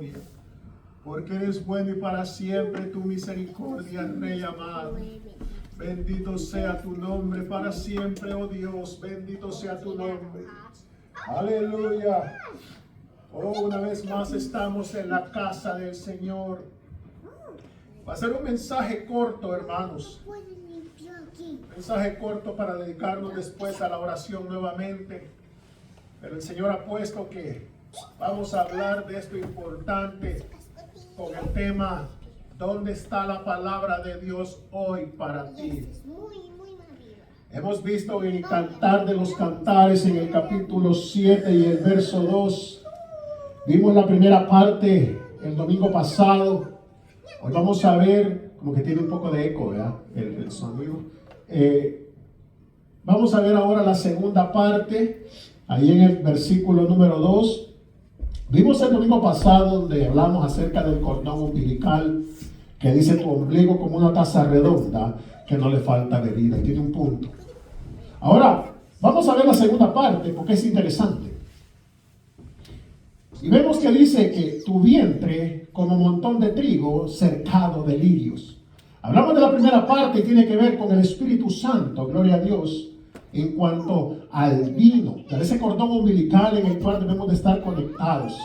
gloria. Porque eres bueno y para siempre tu misericordia, Rey amado. Bendito sea tu nombre para siempre, oh Dios. Bendito sea tu nombre. Aleluya. Oh, una vez más estamos en la casa del Señor. Va a ser un mensaje corto, hermanos. Un mensaje corto para dedicarnos después a la oración nuevamente. Pero el Señor ha puesto que vamos a hablar de esto importante con el tema: ¿dónde está la palabra de Dios hoy para ti? Hemos visto en el Cantar de los Cantares, en el capítulo 7 y el verso 2. Vimos la primera parte el domingo pasado. Hoy vamos a ver, como que tiene un poco de eco, ¿verdad? El sonido. Vamos a ver ahora la segunda parte, ahí en el versículo número 2. Vimos el domingo pasado donde hablamos acerca del cordón umbilical, que dice tu ombligo como una taza redonda que no le falta bebida, y tiene un punto. Ahora, vamos a ver la segunda parte porque es interesante. Y vemos que dice que tu vientre como montón de trigo cercado de lirios. Hablamos de la primera parte y tiene que ver con el Espíritu Santo, gloria a Dios, en cuanto al vino, de ese cordón umbilical en el cual debemos de estar conectados.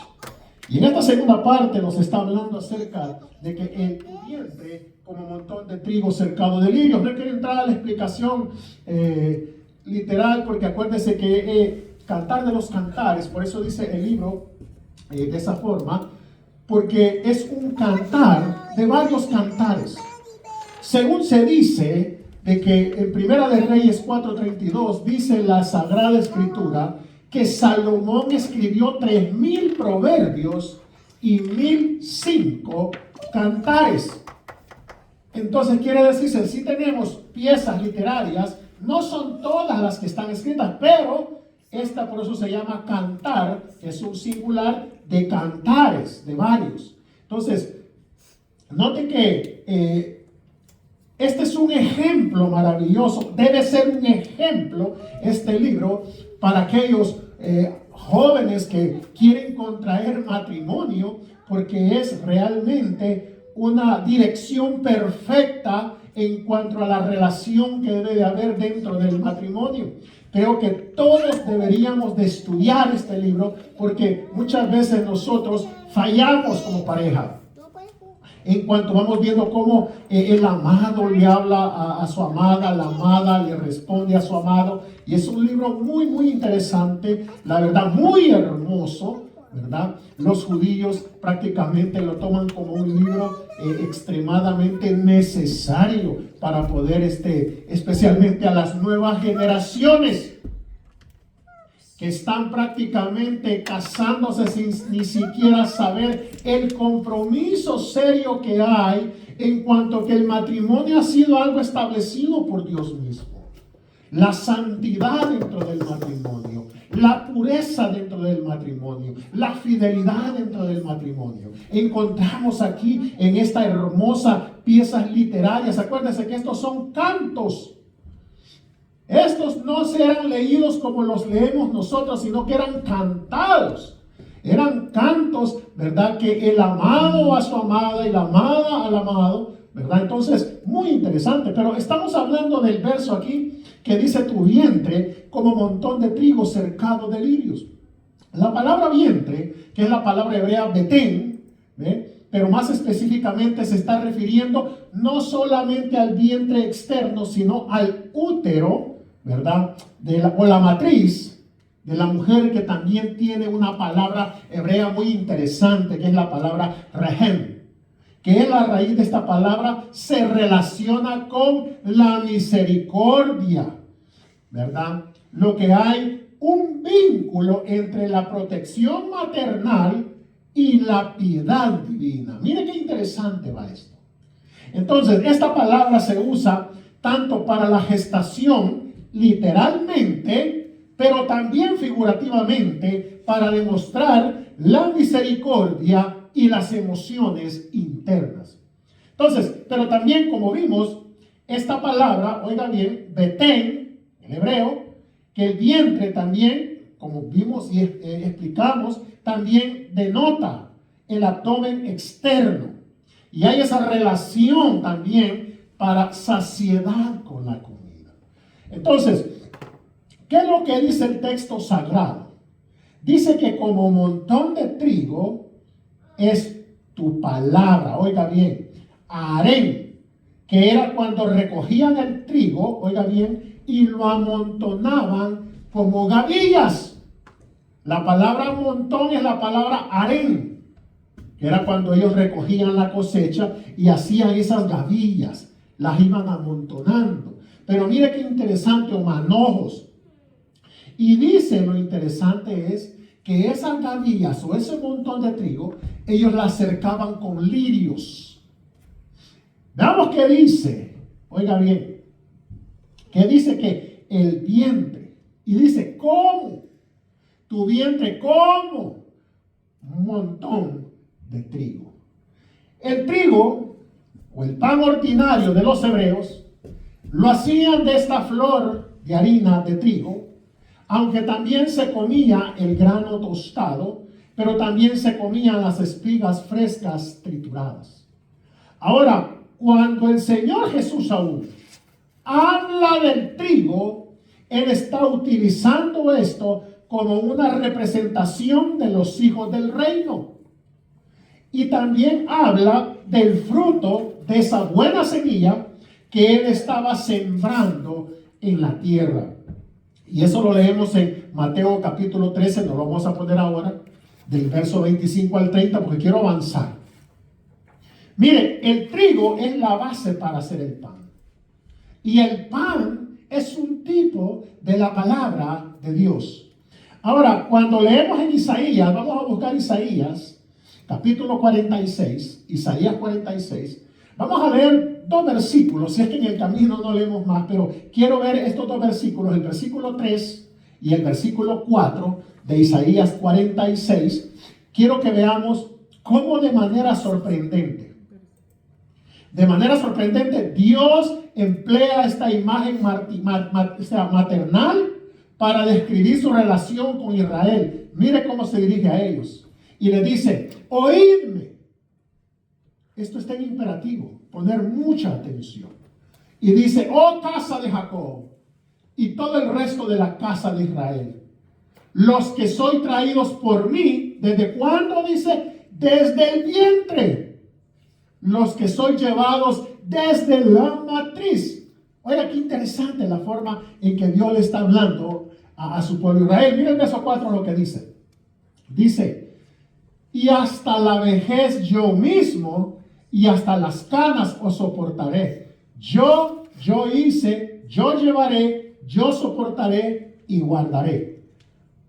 Y en esta segunda parte nos está hablando acerca de que el vientre como montón de trigo cercado de lirios. No quiero entrar a la explicación literal, porque acuérdese que Cantar de los Cantares, por eso dice el libro de esa forma, porque es un cantar de varios cantares. Según se dice, de que en Primera de Reyes 4:32 dice la Sagrada Escritura que Salomón escribió 3000 proverbios y 1005 cantares. Entonces quiere decirse, si tenemos piezas literarias, no son todas las que están escritas, pero esta por eso se llama cantar, que es un singular de cantares, de varios. Entonces, noten que este es un ejemplo maravilloso, debe ser un ejemplo este libro para aquellos jóvenes que quieren contraer matrimonio, porque es realmente una dirección perfecta en cuanto a la relación que debe de haber dentro del matrimonio. Creo que todos deberíamos de estudiar este libro, porque muchas veces nosotros fallamos como pareja. En cuanto vamos viendo cómo el amado le habla a su amada, la amada le responde a su amado. Y es un libro muy, muy interesante, la verdad, muy hermoso, ¿verdad? Los judíos prácticamente lo toman como un libro extremadamente necesario para poder, especialmente a las nuevas generaciones, que están prácticamente casándose sin ni siquiera saber el compromiso serio que hay en cuanto a que el matrimonio ha sido algo establecido por Dios mismo. La santidad dentro del matrimonio, la pureza dentro del matrimonio, la fidelidad dentro del matrimonio. Encontramos aquí en esta hermosa piezas literarias. Acuérdense que estos son cantos. Estos no serán leídos como los leemos nosotros, sino que eran cantados. Eran cantos, ¿verdad? Que el amado a su amada y la amada al amado, ¿verdad? Entonces, muy interesante. Pero estamos hablando del verso aquí que dice tu vientre como montón de trigo cercado de lirios. La palabra vientre, que es la palabra hebrea betén, pero más específicamente se está refiriendo no solamente al vientre externo, sino al útero, ¿verdad? O la matriz de la mujer, que también tiene una palabra hebrea muy interesante, que es la palabra rehem, que es la raíz de esta palabra, se relaciona con la misericordia, ¿verdad? Lo que hay un vínculo entre la protección maternal y la piedad divina. Mire qué interesante va esto. Entonces, esta palabra se usa tanto para la gestación, literalmente, pero también figurativamente, para demostrar la misericordia y las emociones internas. Entonces, pero también, como vimos, esta palabra, oiga bien, betén, en hebreo, que el vientre también, como vimos y explicamos, también denota el abdomen externo. Y hay esa relación también para saciedad con la comida. Entonces, ¿qué es lo que dice el texto sagrado? Dice que como montón de trigo es tu palabra. Oiga bien, harén, que era cuando recogían el trigo, oiga bien, y lo amontonaban como gavillas. La palabra montón es la palabra harén, que era cuando ellos recogían la cosecha y hacían esas gavillas, las iban amontonando. Pero mire qué interesante, o manojos. Y dice, lo interesante es que esas gavillas o ese montón de trigo, ellos la cercaban con lirios. Veamos qué dice, oiga bien, que dice que el vientre, y dice, ¿cómo? Tu vientre, ¿cómo? Un montón de trigo. El trigo, o el pan ordinario de los hebreos, lo hacían de esta flor de harina de trigo, aunque también se comía el grano tostado, pero también se comían las espigas frescas trituradas. Ahora, cuando el Señor Jesús aún habla del trigo, Él está utilizando esto como una representación de los hijos del reino. Y también habla del fruto de esa buena semilla que Él estaba sembrando en la tierra. Y eso lo leemos en Mateo capítulo 13, nos lo vamos a poner ahora, del verso 25 al 30, porque quiero avanzar. Mire, el trigo es la base para hacer el pan. Y el pan es un tipo de la palabra de Dios. Ahora, cuando leemos en Isaías, vamos a buscar Isaías, capítulo 46, Isaías 46, vamos a leer dos versículos, si es que en el camino no leemos más, pero quiero ver estos dos versículos, el versículo 3 y el versículo 4 de Isaías 46. Quiero que veamos cómo de manera sorprendente, Dios emplea esta imagen maternal para describir su relación con Israel. Mire cómo se dirige a ellos. Y le dice, oídme. Esto está en imperativo, poner mucha atención. Y dice, oh casa de Jacob y todo el resto de la casa de Israel, los que soy traídos por mí, ¿desde cuándo? Dice, desde el vientre. Los que soy llevados desde la matriz. Oiga, qué interesante la forma en que Dios le está hablando a su pueblo Israel. Miren el verso 4 lo que dice. Dice, y hasta la vejez yo mismo y hasta las canas os soportaré. Yo hice, yo llevaré, yo soportaré y guardaré.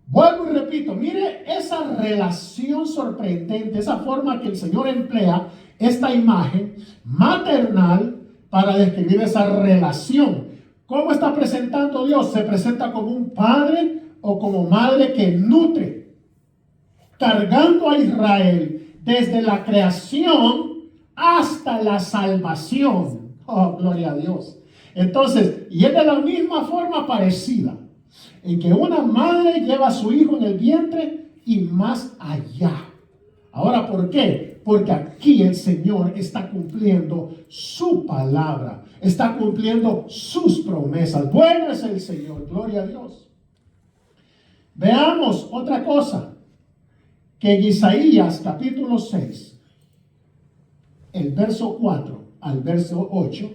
Vuelvo y repito, mire esa relación sorprendente, esa forma que el Señor emplea esta imagen maternal para describir esa relación. ¿Cómo está presentando Dios? Se presenta como un padre o como madre que nutre, cargando a Israel desde la creación hasta la salvación. Oh, gloria a Dios. Entonces, y es de la misma forma parecida, en que una madre lleva a su hijo en el vientre y más allá. Ahora, ¿por qué? Porque aquí el Señor está cumpliendo su palabra, está cumpliendo sus promesas. Bueno es el Señor, gloria a Dios. Veamos otra cosa, que en Isaías capítulo 6, el verso 4 al verso 8,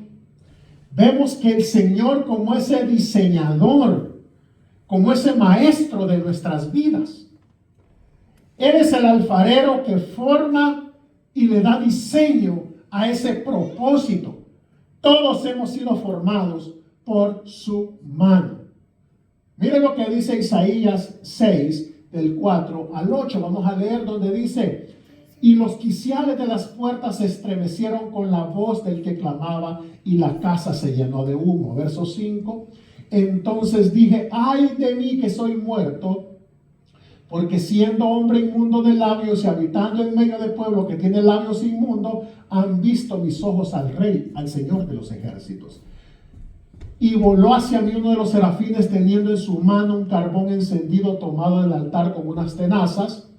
vemos que el Señor, como ese diseñador, como ese maestro de nuestras vidas, Él es el alfarero que forma y le da diseño a ese propósito. Todos hemos sido formados por su mano. Miren lo que dice Isaías 6, del 4 al 8. Vamos a leer donde dice, y los quiciales de las puertas se estremecieron con la voz del que clamaba y la casa se llenó de humo. Verso 5. Entonces dije, ay de mí que soy muerto, porque siendo hombre inmundo de labios y habitando en medio de pueblo que tiene labios inmundos, han visto mis ojos al Rey, al Señor de los ejércitos. Y voló hacia mí uno de los serafines teniendo en su mano un carbón encendido tomado del altar con unas tenazas.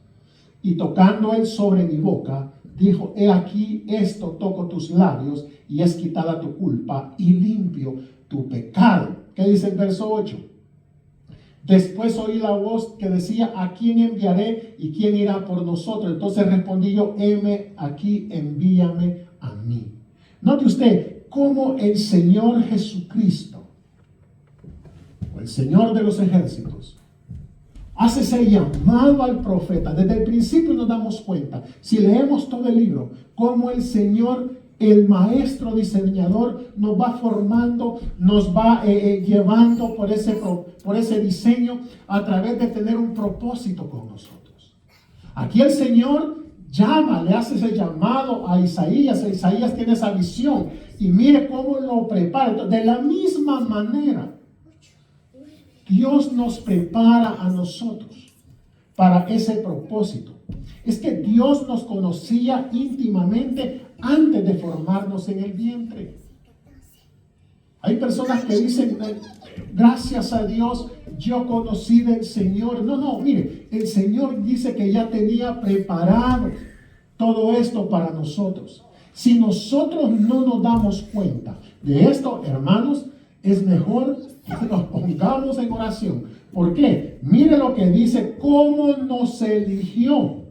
Y tocando él sobre mi boca, dijo, he aquí, esto toco tus labios, y es quitada tu culpa, y limpio tu pecado. ¿Qué dice el verso 8? Después oí la voz que decía, ¿a quién enviaré y quién irá por nosotros? Entonces respondí yo, heme aquí, envíame a mí. Note usted cómo el Señor Jesucristo, o el Señor de los ejércitos, hace ese llamado al profeta. Desde el principio nos damos cuenta, si leemos todo el libro, cómo el Señor, el maestro diseñador, nos va formando, nos va llevando por ese diseño a través de tener un propósito con nosotros. Aquí el Señor llama, le hace ese llamado a Isaías. Isaías tiene esa visión y mire cómo lo prepara. De la misma manera, Dios nos prepara a nosotros para ese propósito. Es que Dios nos conocía íntimamente antes de formarnos en el vientre. Hay personas que dicen, gracias a Dios, yo conocí del Señor. No, mire, el Señor dice que ya tenía preparado todo esto para nosotros. Si nosotros no nos damos cuenta de esto, hermanos, es mejor que nos pongamos en oración. ¿Por qué? Mire lo que dice, cómo nos eligió.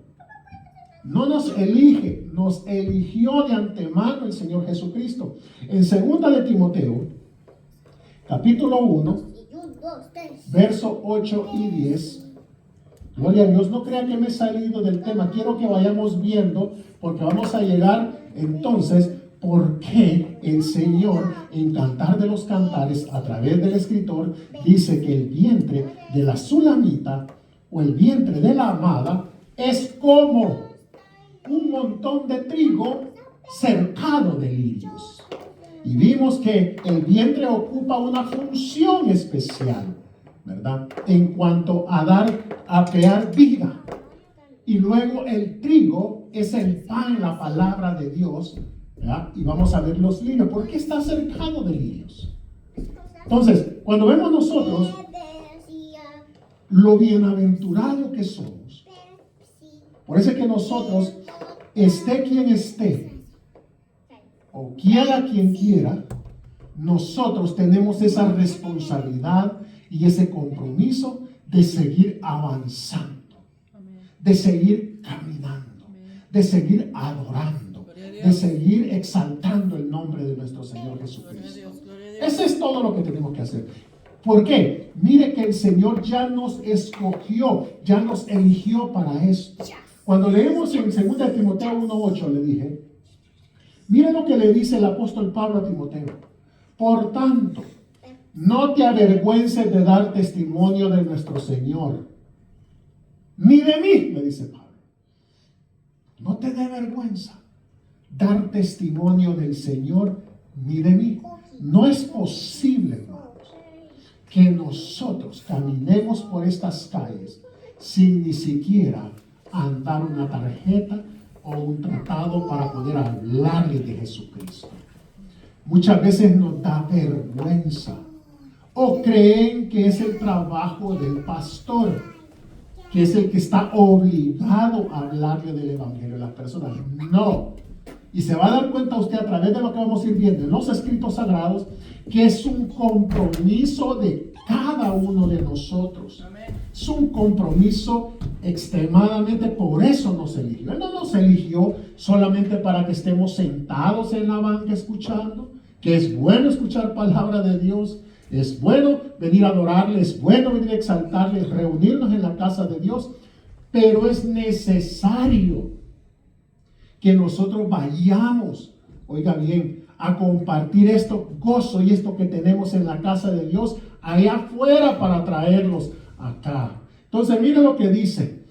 No nos elige, nos eligió de antemano el Señor Jesucristo. En 2 de Timoteo, capítulo 1, verso 8 y 10. Gloria a Dios, no crean que me he salido del tema. Quiero que vayamos viendo, porque vamos a llegar entonces por qué el Señor en Cantar de los Cantares, a través del escritor, dice que el vientre de la Sulamita o el vientre de la amada es como un montón de trigo cercado de lirios. Y vimos que el vientre ocupa una función especial, ¿verdad? En cuanto a crear vida. Y luego el trigo es el pan, la palabra de Dios, ¿verdad? Y vamos a ver los lirios. ¿Por qué está cercado de lirios? Entonces, cuando vemos nosotros lo bienaventurado que somos, por eso es que nosotros, esté quien esté, o quiera quien quiera, nosotros tenemos esa responsabilidad y ese compromiso de seguir avanzando, de seguir caminando, de seguir adorando, de seguir exaltando el nombre de nuestro Señor Jesucristo. Eso es todo lo que tenemos que hacer. ¿Por qué? Mire que el Señor ya nos escogió, ya nos eligió para esto. Cuando leemos en 2 de Timoteo 1:8, le dije, mire lo que le dice el apóstol Pablo a Timoteo. Por tanto, no te avergüences de dar testimonio de nuestro Señor, ni de mí, le dice Pablo. No te dé vergüenza dar testimonio del Señor, ni de mí. No es posible, hermanos, que nosotros caminemos por estas calles sin ni siquiera andar una tarjeta o un tratado para poder hablarle de Jesucristo. Muchas veces nos da vergüenza o creen que es el trabajo del pastor, que es el que está obligado a hablarle del evangelio a las personas. No. Y se va a dar cuenta usted a través de lo que vamos a ir viendo en los escritos sagrados, que es un compromiso de cada uno de nosotros. Es un compromiso extremadamente, por eso nos eligió. Él no nos eligió solamente para que estemos sentados en la banca escuchando, que es bueno escuchar palabra de Dios, es bueno venir a adorarle, es bueno venir a exaltarle, reunirnos en la casa de Dios, pero es necesario que nosotros vayamos, oiga bien, a compartir esto, gozo y esto que tenemos en la casa de Dios, allá afuera para traerlos acá. Entonces, mire lo que dice: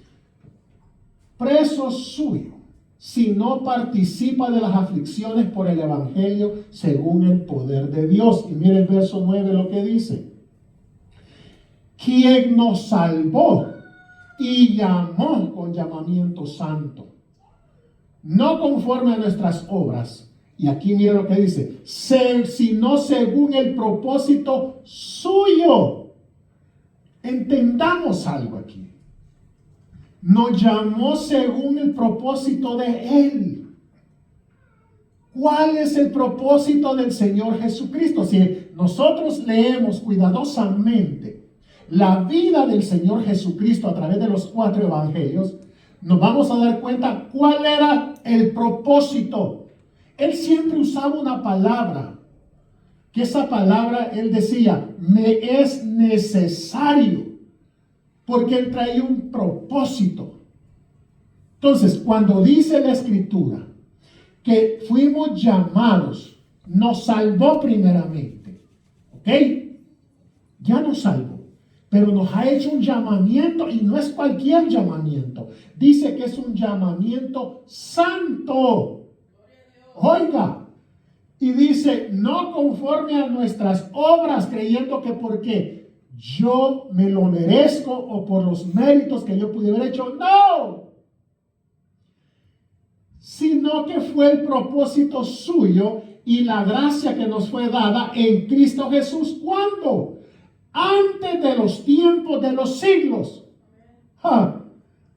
preso suyo, si no participa de las aflicciones por el evangelio según el poder de Dios. Y mire el verso 9 lo que dice: quien nos salvó y llamó con llamamiento santo, no conforme a nuestras obras. Y aquí mire lo que dice: sino según el propósito suyo. Entendamos algo aquí. nos llamó según el propósito de Él. ¿Cuál es el propósito del Señor Jesucristo? Si nosotros leemos cuidadosamente la vida del Señor Jesucristo a través de los 4 evangelios, nos vamos a dar cuenta cuál era el propósito. Él siempre usaba una palabra, que esa palabra él decía, me es necesario, porque él traía un propósito. Entonces, cuando dice la Escritura que fuimos llamados, nos salvó primeramente, ¿ok? Ya nos salvó, pero nos ha hecho un llamamiento, y no es cualquier llamamiento. Dice que es un llamamiento santo. Oiga, y dice, no conforme a nuestras obras, creyendo que porque yo me lo merezco o por los méritos que yo pude haber hecho. No, sino que fue el propósito suyo y la gracia que nos fue dada en Cristo Jesús. ¿Cuándo? Antes de los tiempos de los siglos.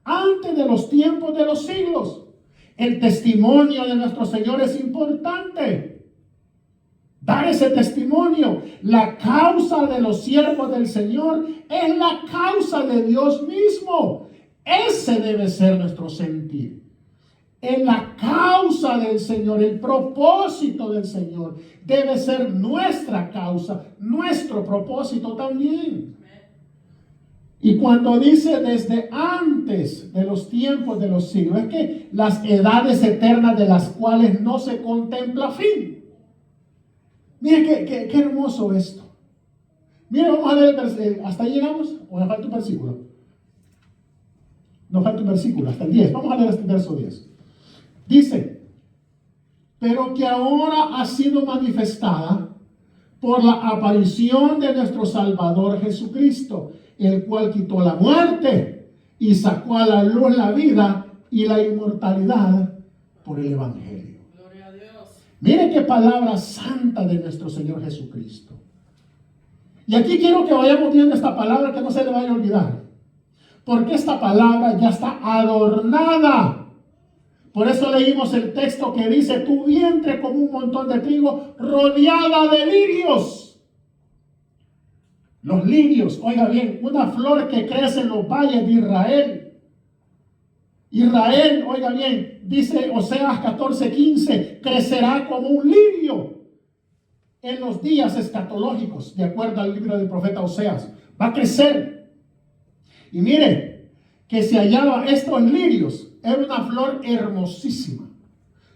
Antes de los tiempos de los siglos. El testimonio de nuestro Señor es importante. Dar ese testimonio. La causa de los siervos del Señor es la causa de Dios mismo. Ese debe ser nuestro sentir. En la causa del Señor, el propósito del Señor debe ser nuestra causa, nuestro propósito también. Y cuando dice desde antes de los tiempos de los siglos, es que las edades eternas de las cuales no se contempla fin. Mire qué hermoso esto. Mire, vamos a ver, ¿hasta ahí llegamos? ¿O nos falta un versículo? Nos falta un versículo, hasta el 10. Vamos a leer este verso 10. Dice, pero que ahora ha sido manifestada por la aparición de nuestro Salvador Jesucristo, el cual quitó la muerte y sacó a la luz la vida y la inmortalidad por el Evangelio. Gloria a Dios. Mire qué palabra santa de nuestro Señor Jesucristo. Y aquí quiero que vayamos viendo esta palabra, que no se le vaya a olvidar, porque esta palabra ya está adornada. Por eso leímos el texto que dice, tu vientre como un montón de trigo rodeada de lirios. Los lirios, oiga bien, una flor que crece en los valles de Israel. Israel, oiga bien, dice Oseas 14:15, crecerá como un lirio en los días escatológicos, de acuerdo al libro del profeta Oseas. Va a crecer. Y mire, que se hallaba estos lirios. Era una flor hermosísima.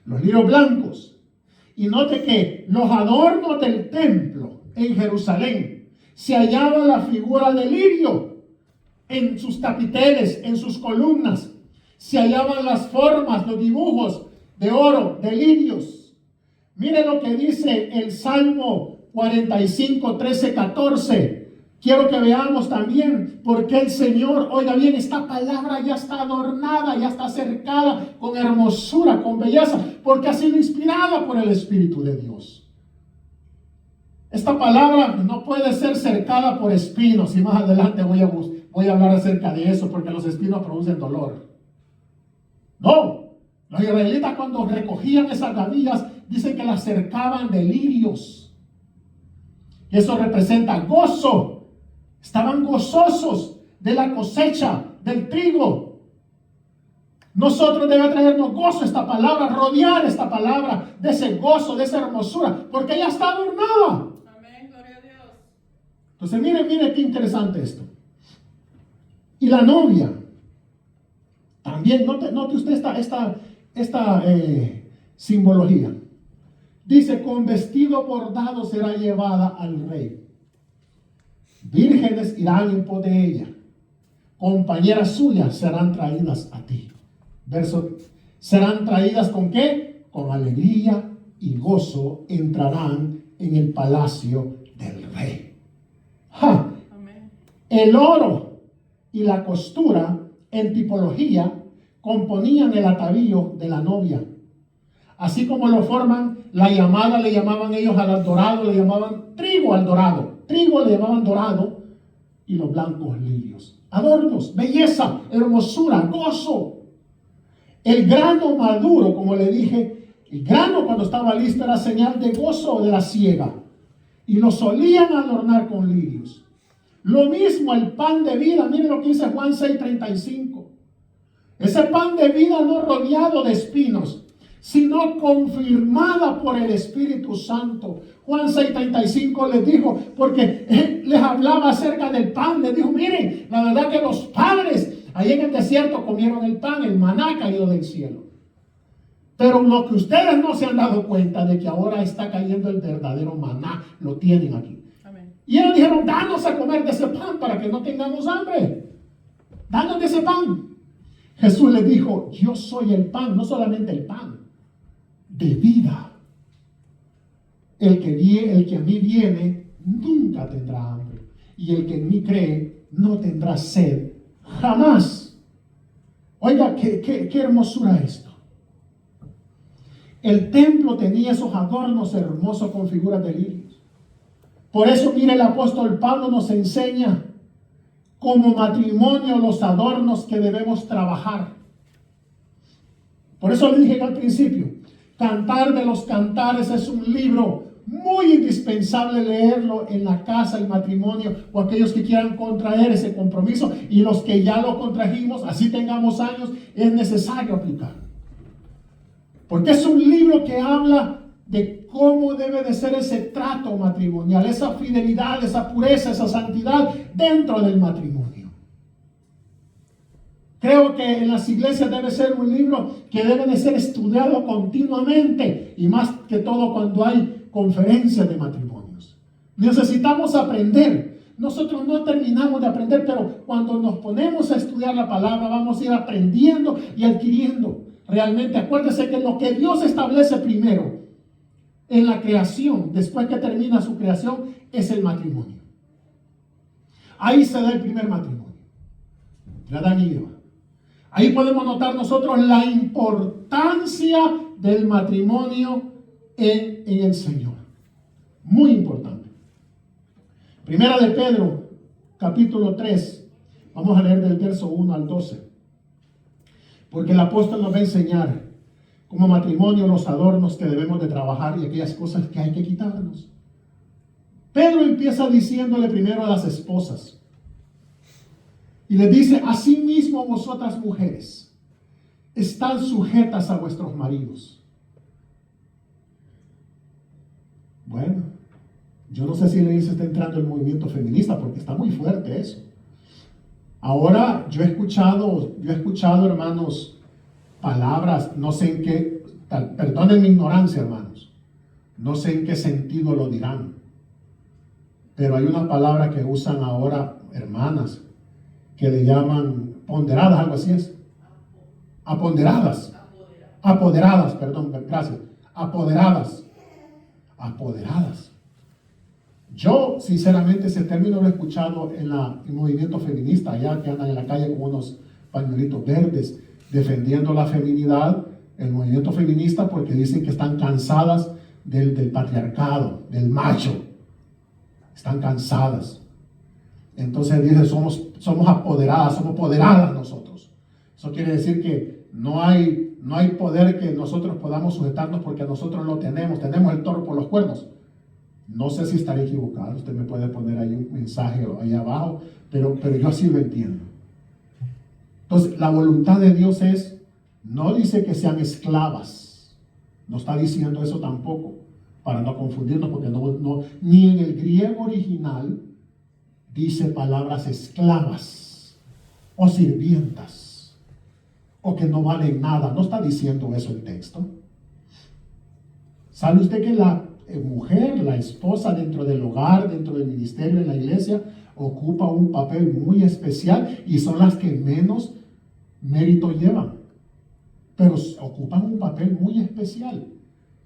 Los lirios blancos. Y note que los adornos del templo en Jerusalén se hallaba la figura del lirio. En sus capiteles, en sus columnas, se hallaban las formas, los dibujos de oro, de lirios. Mire lo que dice el Salmo 45, 13, 14. Quiero que veamos también por qué el Señor, oiga bien, esta palabra ya está adornada, ya está cercada con hermosura, con belleza, porque ha sido inspirada por el Espíritu de Dios. Esta palabra no puede ser cercada por espinos, y más adelante voy a hablar acerca de eso, porque los espinos producen dolor. No, los israelitas cuando recogían esas gavillas, dicen que las cercaban de lirios. Y eso representa gozo. Estaban gozosos de la cosecha del trigo. Nosotros debe traernos gozo esta palabra, rodear esta palabra de ese gozo, de esa hermosura, porque ella está adornada. Amén, gloria a Dios. Entonces mire qué interesante esto. Y la novia, también, note usted esta simbología. Dice, con vestido bordado será llevada al rey. Vírgenes irán en pos de ella. Compañeras suyas serán traídas a ti. Verso, serán traídas ¿con qué? Con alegría y gozo entrarán en el palacio del rey. Amén. El oro y la costura en tipología componían el atavío de la novia. Así como lo forman, la llamada le llamaban ellos al dorado, le llamaban trigo al dorado. Trigo le llamaban dorado y los blancos lirios. adornos, belleza, hermosura, gozo. El grano maduro, como le dije, el grano cuando estaba listo era señal de gozo de la siega. Y lo solían adornar con lirios. Lo mismo el pan de vida. Miren lo que dice Juan 6:35. Ese pan de vida no rodeado de espinos, sino confirmada por el Espíritu Santo. Juan 6:35 les dijo, porque él les hablaba acerca del pan. Les dijo, miren, la verdad que los padres ahí en el desierto comieron el pan, el maná caído del cielo. Pero lo que ustedes no se han dado cuenta de que ahora está cayendo el verdadero maná, lo tienen aquí. Amén. Y ellos dijeron, danos a comer de ese pan para que no tengamos hambre. Danos de ese pan. Jesús les dijo, yo soy el pan, no solamente el pan, de vida. El que a mí viene nunca tendrá hambre. Y el que en mí cree no tendrá sed jamás. Oiga, qué hermosura esto. El templo tenía esos adornos hermosos con figuras de lirios. Por eso, mire, el apóstol Pablo nos enseña como matrimonio los adornos que debemos trabajar. Por eso le dije al principio, Cantar de los Cantares es un libro muy indispensable leerlo en la casa, el matrimonio, o aquellos que quieran contraer ese compromiso, y los que ya lo contrajimos, así tengamos años, es necesario aplicarlo. Porque es un libro que habla de cómo debe de ser ese trato matrimonial, esa fidelidad, esa pureza, esa santidad dentro del matrimonio. Creo que en las iglesias debe ser un libro que debe de ser estudiado continuamente, y más que todo cuando hay conferencias de matrimonios. Necesitamos aprender. Nosotros no terminamos de aprender, pero cuando nos ponemos a estudiar la palabra, vamos a ir aprendiendo y adquiriendo. Realmente, acuérdese que lo que Dios establece primero en la creación, después que termina su creación, es el matrimonio. Ahí se da el primer matrimonio, de Adán y Eva. Ahí podemos notar nosotros la importancia del matrimonio en el Señor. Muy importante. Primera de Pedro, capítulo 3. Vamos a leer del verso 1 al 12. Porque el apóstol nos va a enseñar como matrimonio los adornos que debemos de trabajar y aquellas cosas que hay que quitarnos. Pedro empieza diciéndole primero a las esposas. Y les dice, asimismo vosotras mujeres, están sujetas a vuestros maridos. Bueno, yo no sé si le dice está entrando el movimiento feminista, porque está muy fuerte eso. Ahora yo he escuchado, hermanos, palabras, no sé en qué, perdonen mi ignorancia, hermanos, no sé en qué sentido lo dirán, pero hay una palabra que usan ahora hermanas, que le llaman ponderadas, algo así es. Apoderadas, perdón, gracias. Apoderadas. Yo, sinceramente, ese término lo he escuchado en el movimiento feminista, allá que andan en la calle con unos pañuelitos verdes, defendiendo la feminidad, el movimiento feminista, porque dicen que están cansadas del patriarcado, del macho. Están cansadas. Entonces dice, somos apoderadas, somos poderadas nosotros. Eso quiere decir que no hay poder que nosotros podamos sujetarnos porque nosotros lo tenemos el toro por los cuernos. No sé si estaré equivocado, usted me puede poner ahí un mensaje ahí abajo, pero yo así lo entiendo. Entonces, la voluntad de Dios no dice que sean esclavas, no está diciendo eso tampoco, para no confundirnos, porque ni en el griego original dice palabras esclavas o sirvientas o que no valen nada, no está diciendo eso el texto. ¿Sabe usted que la mujer, la esposa dentro del hogar, dentro del ministerio, en la iglesia, ocupa un papel muy especial y son las que menos mérito llevan? Pero ocupan un papel muy especial,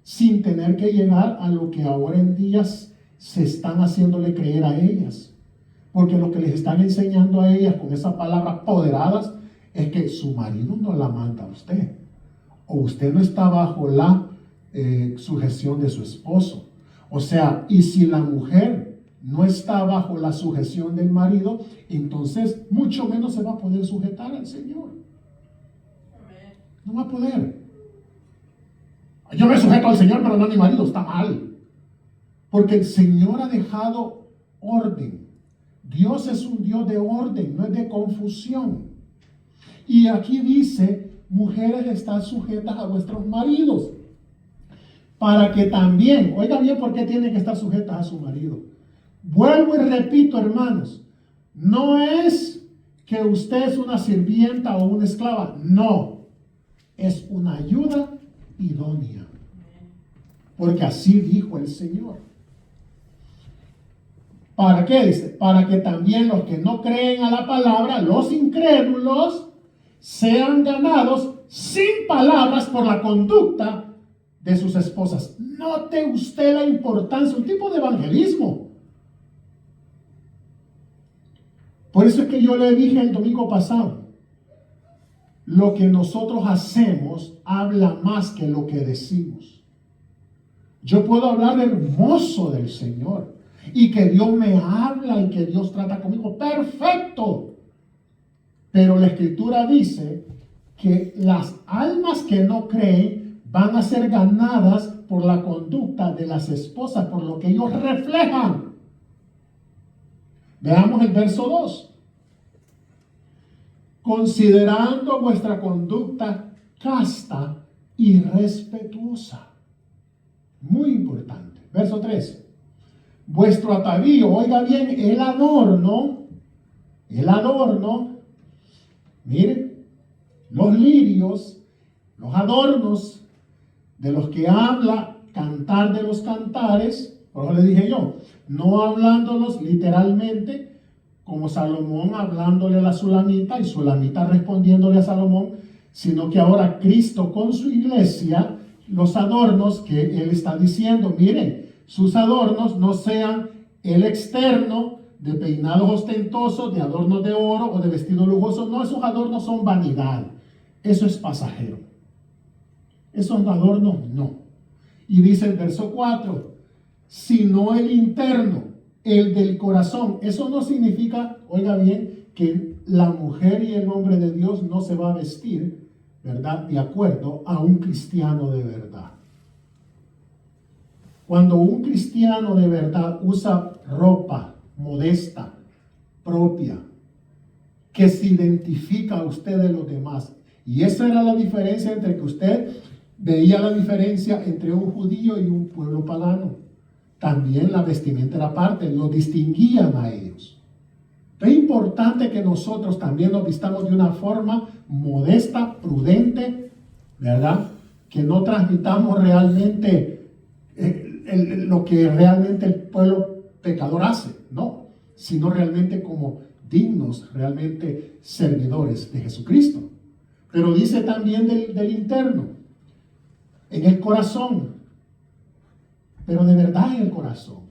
sin tener que llegar a lo que ahora en día se están haciéndole creer a ellas. Porque lo que les están enseñando a ellas con esas palabras poderadas es que su marido no la manda a usted, o usted no está bajo la sujeción de su esposo. O sea, y si la mujer no está bajo la sujeción del marido, entonces mucho menos se va a poder sujetar al Señor. No va a poder. Yo me sujeto al Señor, pero no a mi marido. Está mal. Porque el Señor ha dejado orden. Dios es un Dios de orden, no es de confusión. Y aquí dice, mujeres están sujetas a vuestros maridos. Para que también, oiga bien por qué tienen que estar sujetas a su marido. Vuelvo y repito, hermanos, no es que usted es una sirvienta o una esclava. No, es una ayuda idónea. Porque así dijo el Señor. ¿Para qué dice? Para que también los que no creen a la palabra, los incrédulos, sean ganados sin palabras por la conducta de sus esposas. Note usted la importancia, un tipo de evangelismo. Por eso es que yo le dije el domingo pasado, lo que nosotros hacemos habla más que lo que decimos. Yo puedo hablar hermoso del Señor y que Dios me habla y que Dios trata conmigo, perfecto. Pero la Escritura dice que las almas que no creen van a ser ganadas por la conducta de las esposas, por lo que ellos reflejan. Veamos el verso 2. Considerando vuestra conducta casta y respetuosa. Muy importante. Verso 3. Vuestro atavío, oiga bien, el adorno, miren, los lirios, los adornos de los que habla Cantar de los Cantares, por eso le dije yo, no hablándolos literalmente, como Salomón hablándole a la Sulamita y Sulamita respondiéndole a Salomón, sino que ahora Cristo con su iglesia, los adornos que él está diciendo, miren, sus adornos no sean el externo de peinados ostentosos, de adornos de oro o de vestidos lujosos. No, esos adornos son vanidad. Eso es pasajero. Esos adornos no. Y dice el verso 4, sino el interno, el del corazón. Eso no significa, oiga bien, que la mujer y el hombre de Dios no se va a vestir, ¿verdad?, de acuerdo a un cristiano de verdad. Cuando un cristiano de verdad usa ropa modesta, propia, que se identifica a usted de los demás. Y esa era la diferencia entre que usted veía la diferencia entre un judío y un pueblo pagano. También la vestimenta era parte, lo distinguían a ellos. Es importante que nosotros también nos vistamos de una forma modesta, prudente, ¿verdad? Que no transmitamos realmente lo que realmente el pueblo pecador hace, no, sino realmente como dignos, realmente servidores de Jesucristo. Pero dice también del interno, en el corazón, pero de verdad en el corazón.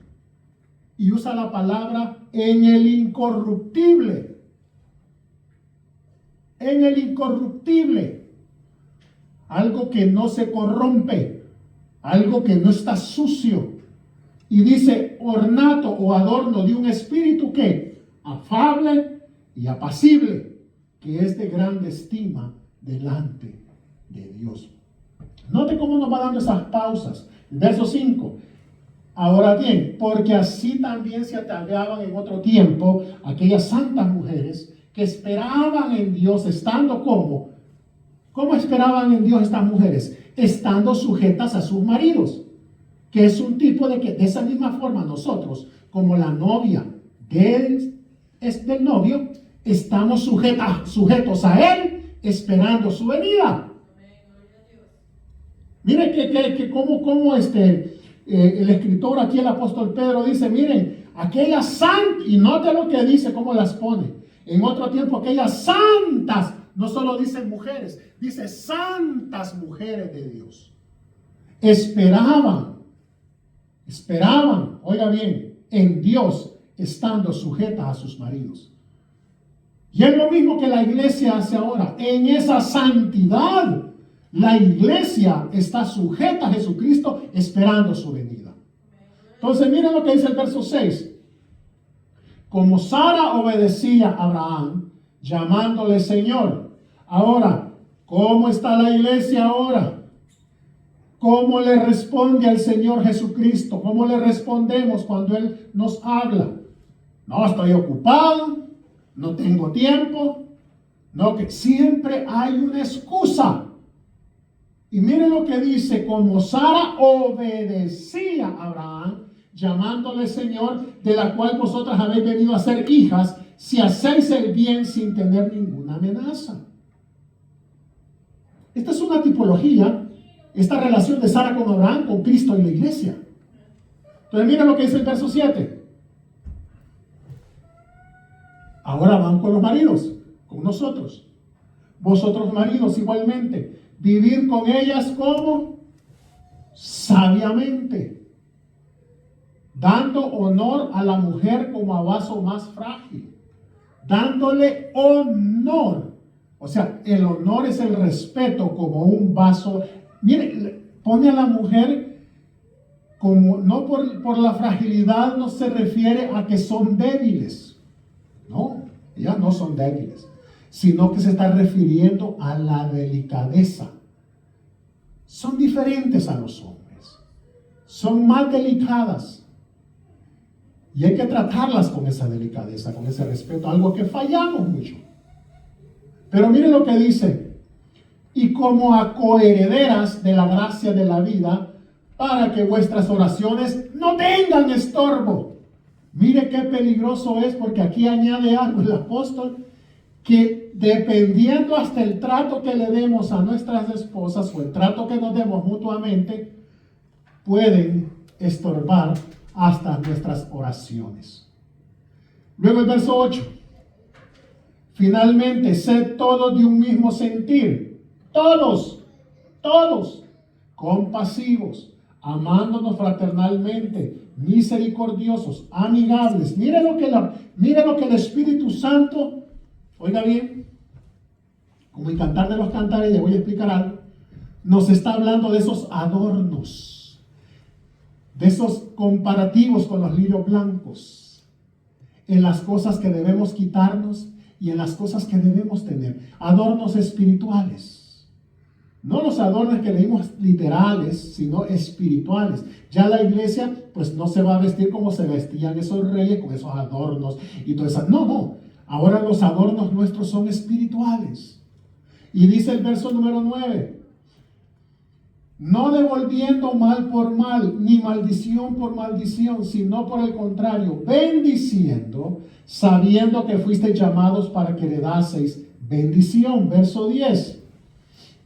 Y usa la palabra en el incorruptible. En el incorruptible. Algo que no se corrompe. Algo que no está sucio. Y dice ornato o adorno de un espíritu que afable y apacible, que es de grande estima delante de Dios. Note cómo nos va dando esas pausas. Verso 5. Ahora bien, porque así también se ataviaban en otro tiempo aquellas santas mujeres que esperaban en Dios, estando como. ¿Cómo esperaban en Dios estas mujeres? Estando sujetas a sus maridos, que es un tipo de que de esa misma forma nosotros, como la novia del novio, estamos sujetos a él, esperando su venida. Mire que como el escritor aquí, el apóstol Pedro, dice, miren, aquellas santas, y note lo que dice, cómo las pone. En otro tiempo, aquellas santas, no solo dicen mujeres, dice santas mujeres de Dios. Esperaban, oiga bien, en Dios, estando sujetas a sus maridos. Y es lo mismo que la iglesia hace ahora, en esa santidad. La iglesia está sujeta a Jesucristo esperando su venida. Entonces miren lo que dice el verso 6. como Sara obedecía a Abraham, llamándole Señor. Ahora, ¿cómo está la iglesia ahora? ¿Cómo le responde al Señor Jesucristo? ¿Cómo le respondemos cuando Él nos habla? No, estoy ocupado, no tengo tiempo. No, que siempre hay una excusa. Y miren lo que dice, como Sara obedecía a Abraham, llamándole Señor, de la cual vosotras habéis venido a ser hijas, si hacéis el bien sin tener ninguna amenaza. Esta es una tipología, esta relación de Sara con Abraham, con Cristo y la iglesia. Entonces miren lo que dice el verso 7. Ahora van con los maridos, con nosotros. Vosotros maridos igualmente, vivir con ellas como sabiamente, dando honor a la mujer como a vaso más frágil, dándole honor. O sea, el honor es el respeto como un vaso. Mire, pone a la mujer como, no por la fragilidad, no se refiere a que son débiles. No, ellas no son débiles, sino que se está refiriendo a la delicadeza. Son diferentes a los hombres, son más delicadas. Y hay que tratarlas con esa delicadeza, con ese respeto, algo que fallamos mucho. Pero miren lo que dice, y como a coherederas de la gracia de la vida, para que vuestras oraciones no tengan estorbo. Mire qué peligroso es, porque aquí añade algo el apóstol, que dependiendo hasta el trato que le demos a nuestras esposas o el trato que nos demos mutuamente, pueden estorbar hasta nuestras oraciones. Luego el verso 8. Finalmente, sed todos de un mismo sentir, todos, compasivos, amándonos fraternalmente, misericordiosos, amigables. Mire lo que el Espíritu Santo, oiga bien, como en Cantar de los Cantares, le voy a explicar algo, nos está hablando de esos adornos, de esos comparativos con los lirios blancos, en las cosas que debemos quitarnos y en las cosas que debemos tener, adornos espirituales. No los adornos que leímos literales, sino espirituales. Ya la iglesia, pues no se va a vestir como se vestían esos reyes, con esos adornos y todo eso. No. Ahora los adornos nuestros son espirituales. Y dice el verso número 9. No devolviendo mal por mal, ni maldición por maldición, sino por el contrario, bendiciendo, sabiendo que fuisteis llamados para que heredaseis bendición. Verso 10.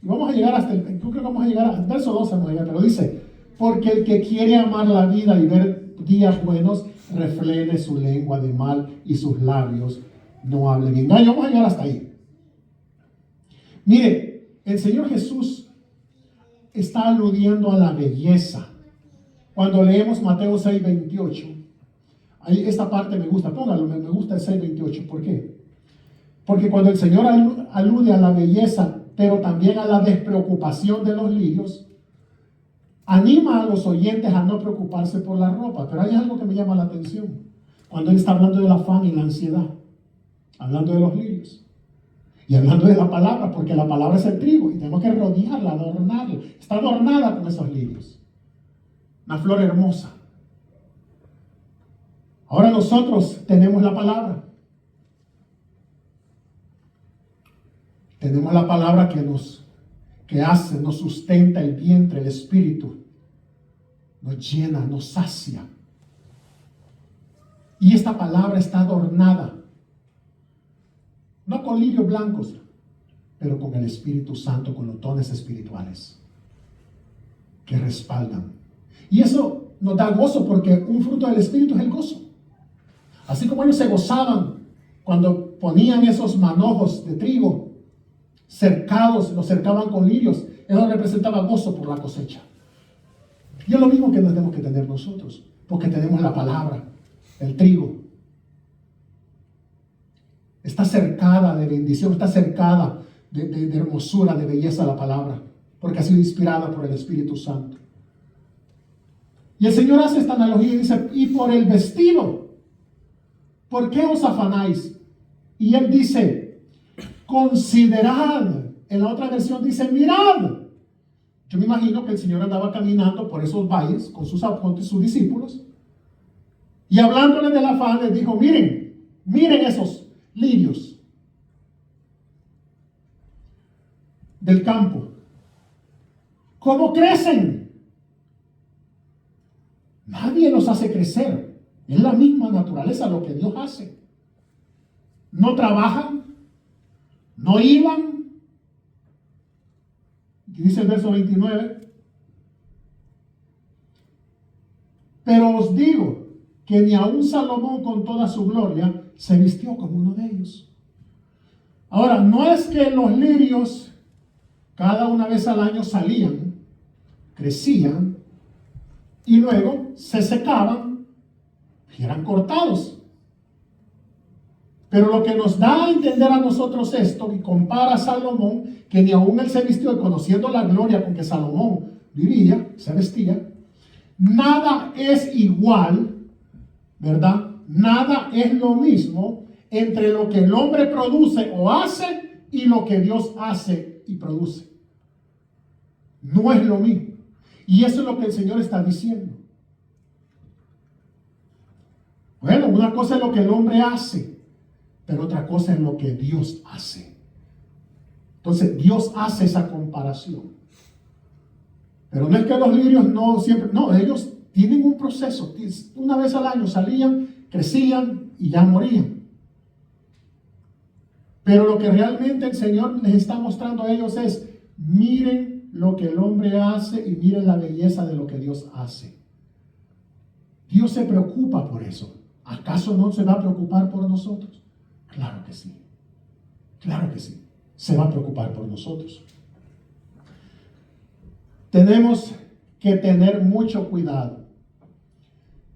Y vamos a llegar creo que vamos a llegar al verso 12, pero dice, porque el que quiere amar la vida y ver días buenos, refrene su lengua de mal y sus labios no hablen engaño. Vamos a llegar hasta ahí. Mire, el Señor Jesús está aludiendo a la belleza. Cuando leemos Mateo 6:28, ahí esta parte me gusta, póngalo, me gusta el 6:28. ¿Por qué? Porque cuando el Señor alude a la belleza, pero también a la despreocupación de los lirios, anima a los oyentes a no preocuparse por la ropa. Pero hay algo que me llama la atención, cuando Él está hablando del afán y la ansiedad, hablando de los lirios. Y hablando de la palabra, porque la palabra es el trigo y tenemos que rodearla, adornarla. Está adornada con esos lirios. Una flor hermosa. Ahora nosotros tenemos la palabra. Tenemos la palabra que hace, nos sustenta el vientre, el espíritu. Nos llena, nos sacia. Y esta palabra está adornada. No con lirios blancos, pero con el Espíritu Santo, con los dones espirituales que respaldan. Y eso nos da gozo, porque un fruto del Espíritu es el gozo. Así como ellos se gozaban cuando ponían esos manojos de trigo cercados, los cercaban con lirios, eso representaba gozo por la cosecha. Y es lo mismo que tenemos que tener nosotros, porque tenemos la palabra, el trigo. Está cercada de bendición, está cercada de hermosura, de belleza la palabra, porque ha sido inspirada por el Espíritu Santo. Y el Señor hace esta analogía y dice, y por el vestido. ¿por qué os afanáis? Y él dice, considerad. En la otra versión dice, mirad. Yo me imagino que el Señor andaba caminando por esos valles con sus discípulos. Y hablándoles del afán, les dijo, miren esos lirios del campo. ¿Cómo crecen? Nadie los hace crecer. Es la misma naturaleza lo que Dios hace. No trabajan, no hilan. Dice el verso 29. Pero os digo que ni aun Salomón con toda su gloria se vistió como uno de ellos. Ahora, no es que los lirios cada una vez al año salían, crecían y luego se secaban y eran cortados. Pero lo que nos da a entender a nosotros esto, y compara a Salomón, que ni aún él se vistió, y conociendo la gloria con que Salomón vivía, se vestía, nada es igual, ¿verdad? Nada es lo mismo entre lo que el hombre produce o hace y lo que Dios hace y produce. No es lo mismo. Y eso es lo que el Señor está diciendo. Bueno, una cosa es lo que el hombre hace, pero otra cosa es lo que Dios hace. Entonces Dios hace esa comparación. Pero no es que los lirios no siempre, no, ellos tienen un proceso. Una vez al año salían, crecían y ya morían. Pero lo que realmente el Señor les está mostrando a ellos es, miren lo que el hombre hace y miren la belleza de lo que Dios hace. Dios se preocupa por eso. ¿Acaso no se va a preocupar por nosotros? Claro que sí. Claro que sí. Se va a preocupar por nosotros. Tenemos que tener mucho cuidado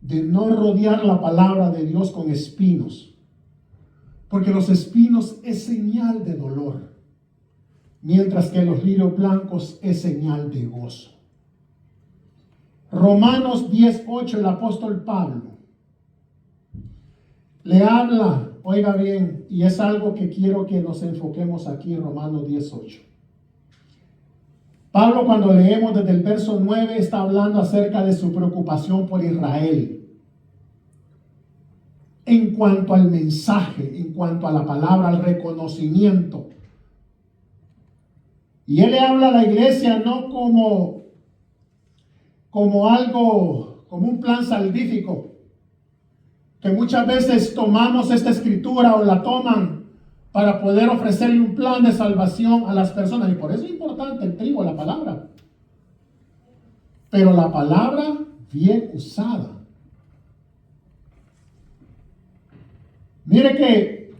de no rodear la palabra de Dios con espinos, porque los espinos es señal de dolor, mientras que los lirios blancos es señal de gozo. Romanos 10:8, el apóstol Pablo le habla, oiga bien, y es algo que quiero que nos enfoquemos aquí en Romanos 10:8. Pablo, cuando leemos desde el verso 9, está hablando acerca de su preocupación por Israel. En cuanto al mensaje, en cuanto a la palabra, al reconocimiento. Y él le habla a la iglesia no como algo, como un plan salvífico, que muchas veces tomamos esta escritura o la toman para poder ofrecerle un plan de salvación a las personas. Y por eso es importante el trigo, la palabra. Pero la palabra bien usada. Mire que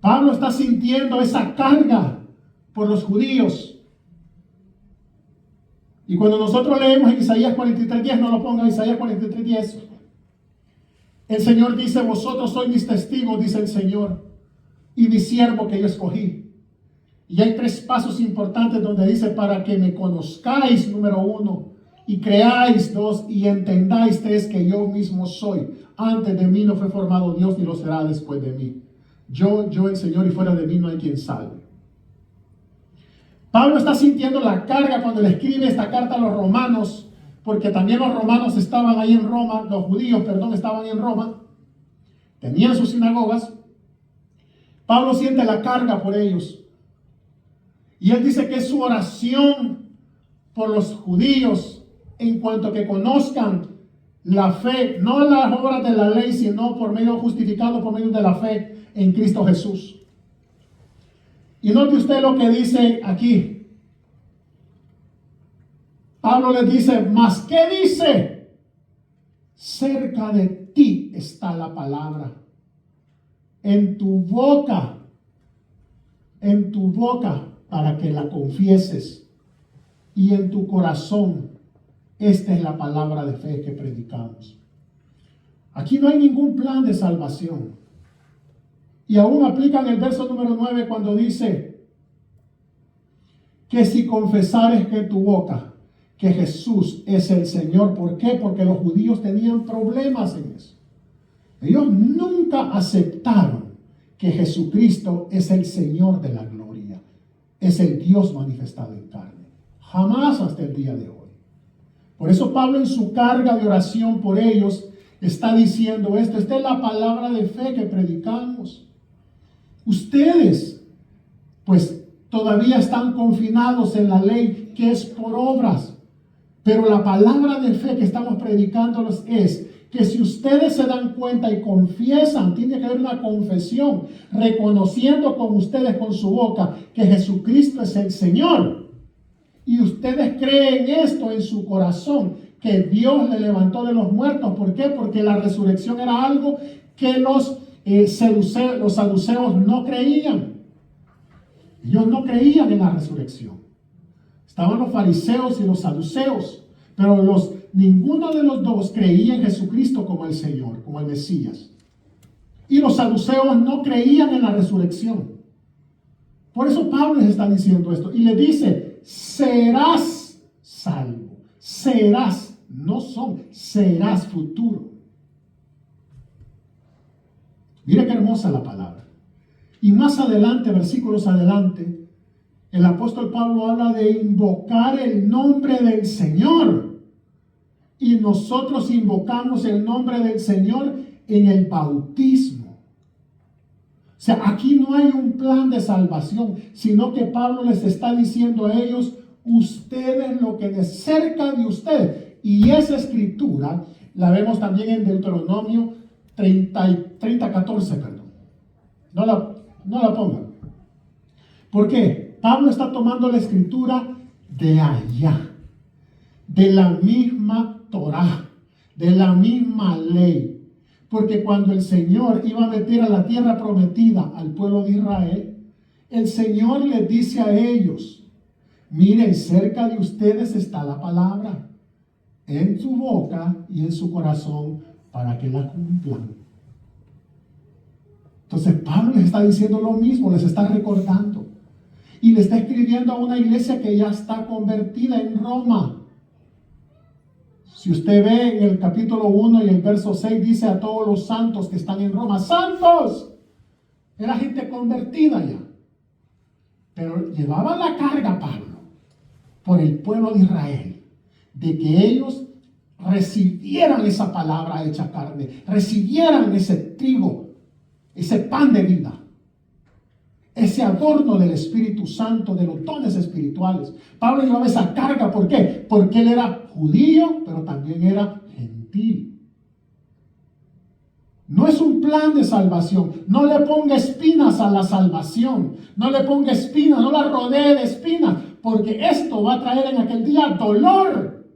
Pablo está sintiendo esa carga por los judíos. Y cuando nosotros leemos en Isaías 43:10, no lo ponga, Isaías 43:10. El Señor dice, vosotros sois mis testigos, dice el Señor, y mi siervo que yo escogí. Y hay 3 pasos importantes donde dice, para que me conozcáis, número 1, y creáis, 2, y entendáis, 3, que yo mismo soy. Antes de mí no fue formado Dios, ni lo será después de mí. Yo el Señor, y fuera de mí no hay quien salve. Pablo está sintiendo la carga cuando le escribe esta carta a los romanos, porque también los romanos estaban ahí en Roma, los judíos, estaban en Roma, tenían sus sinagogas. Pablo siente la carga por ellos. Y él dice que es su oración por los judíos en cuanto a que conozcan la fe, no las obras de la ley, sino por medio justificado por medio de la fe en Cristo Jesús. Y note usted lo que dice aquí. Pablo les dice, ¿mas qué dice? Cerca de ti está la palabra. En tu boca, para que la confieses. Y en tu corazón, esta es la palabra de fe que predicamos. Aquí no hay ningún plan de salvación. Y aún aplican el verso número 9 cuando dice que si confesares que en tu boca que Jesús es el Señor. ¿Por qué? Porque los judíos tenían problemas en eso. Ellos nunca aceptaron que Jesucristo es el Señor de la gloria, es el Dios manifestado en carne. Jamás hasta el día de hoy. Por eso Pablo en su carga de oración por ellos está diciendo esto. Esta es la palabra de fe que predicamos. Ustedes, pues, todavía están confinados en la ley que es por obras. Pero la palabra de fe que estamos predicándoles es que si ustedes se dan cuenta y confiesan, tiene que haber una confesión, reconociendo con ustedes con su boca que Jesucristo es el Señor. Y ustedes creen esto en su corazón, que Dios le levantó de los muertos. ¿Por qué? Porque la resurrección era algo que los saduceos no creían. Ellos no creían en la resurrección. Estaban los fariseos y los saduceos, pero ninguno de los dos creía en Jesucristo como el Señor, como el Mesías. Y los saduceos no creían en la resurrección. Por eso Pablo les está diciendo esto. Y le dice, serás salvo. Serás, no son, serás futuro. Mira qué hermosa la palabra. Y más adelante, versículos adelante, el apóstol Pablo habla de invocar el nombre del Señor. Y nosotros invocamos el nombre del Señor en el bautismo. O sea, aquí no hay un plan de salvación, sino que Pablo les está diciendo a ellos, ustedes lo que de cerca de ustedes. Y esa escritura la vemos también en Deuteronomio 30:14, perdón. No la pongan. ¿Por qué? Pablo está tomando la escritura de allá, de la misma Torá, de la misma ley. Porque cuando el Señor iba a meter a la tierra prometida al pueblo de Israel, el Señor les dice a ellos, miren, cerca de ustedes está la palabra, en su boca y en su corazón, para que la cumplan. Entonces Pablo les está diciendo lo mismo, les está recordando. Y le está escribiendo a una iglesia que ya está convertida en Roma. Si usted ve en el capítulo 1 y el verso 6, dice a todos los santos que están en Roma, ¡santos! Era gente convertida ya. Pero llevaba la carga Pablo por el pueblo de Israel, de que ellos recibieran esa palabra hecha carne, recibieran ese trigo, ese pan de vida, ese adorno del Espíritu Santo, de los dones espirituales. Pablo llevaba esa carga, ¿por qué? Porque él era judío, pero también era gentil. No es un plan de salvación. No le ponga espinas a la salvación. No le ponga espinas, no la rodee de espinas, porque esto va a traer en aquel día dolor.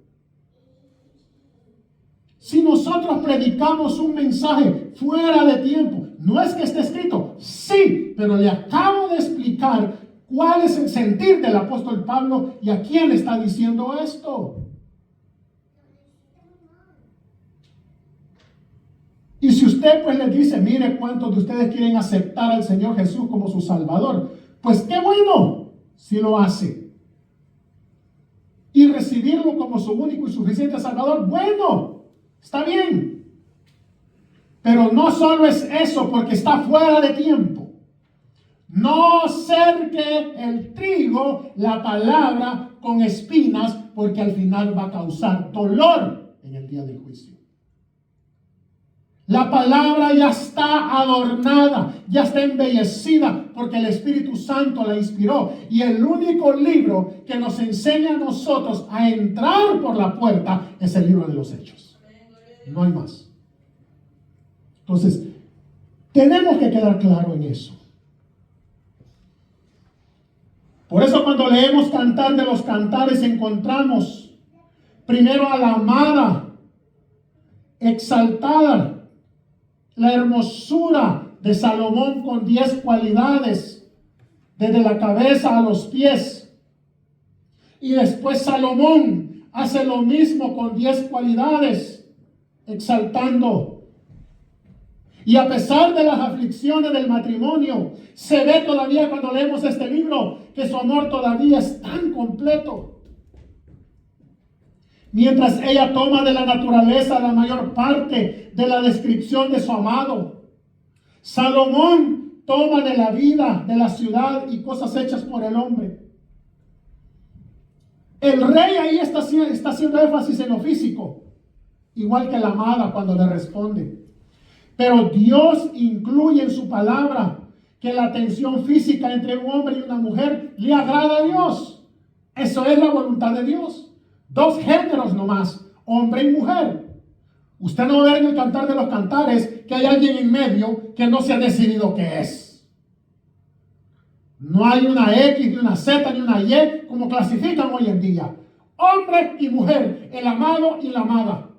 Si nosotros predicamos un mensaje fuera de tiempo, no es que esté escrito, sí, pero le acabo de explicar cuál es el sentir del apóstol Pablo y a quién le está diciendo esto. Y si usted pues le dice, mire cuántos de ustedes quieren aceptar al Señor Jesús como su Salvador, pues qué bueno si lo hace. Y recibirlo como su único y suficiente Salvador, bueno, está bien. Pero no solo es eso, porque está fuera de tiempo. No cerque el trigo, la palabra, con espinas, porque al final va a causar dolor en el día del juicio. La palabra ya está adornada, ya está embellecida, porque el Espíritu Santo la inspiró. Y el único libro que nos enseña a nosotros a entrar por la puerta es el libro de los Hechos. No hay más. Entonces, tenemos que quedar claro en eso. Por eso cuando leemos Cantar de los Cantares encontramos primero a la amada, exaltada, la hermosura de Salomón con 10 cualidades, desde la cabeza a los pies. Y después Salomón hace lo mismo con 10 cualidades, exaltando. Y a pesar de las aflicciones del matrimonio, se ve todavía cuando leemos este libro que su amor todavía es tan completo. mientras ella toma de la naturaleza la mayor parte de la descripción de su amado. Salomón toma de la vida, de la ciudad y cosas hechas por el hombre. El rey ahí está haciendo énfasis en lo físico, igual que la amada cuando le responde. Pero Dios incluye en su palabra que la tensión física entre un hombre y una mujer le agrada a Dios. Eso es la voluntad de Dios. Dos géneros nomás, hombre y mujer. Usted no va a ver en el Cantar de los Cantares que hay alguien en medio que no se ha decidido qué es. No hay una X, ni una Z, ni una Y, como clasifican hoy en día. Hombre y mujer, el amado y la amada.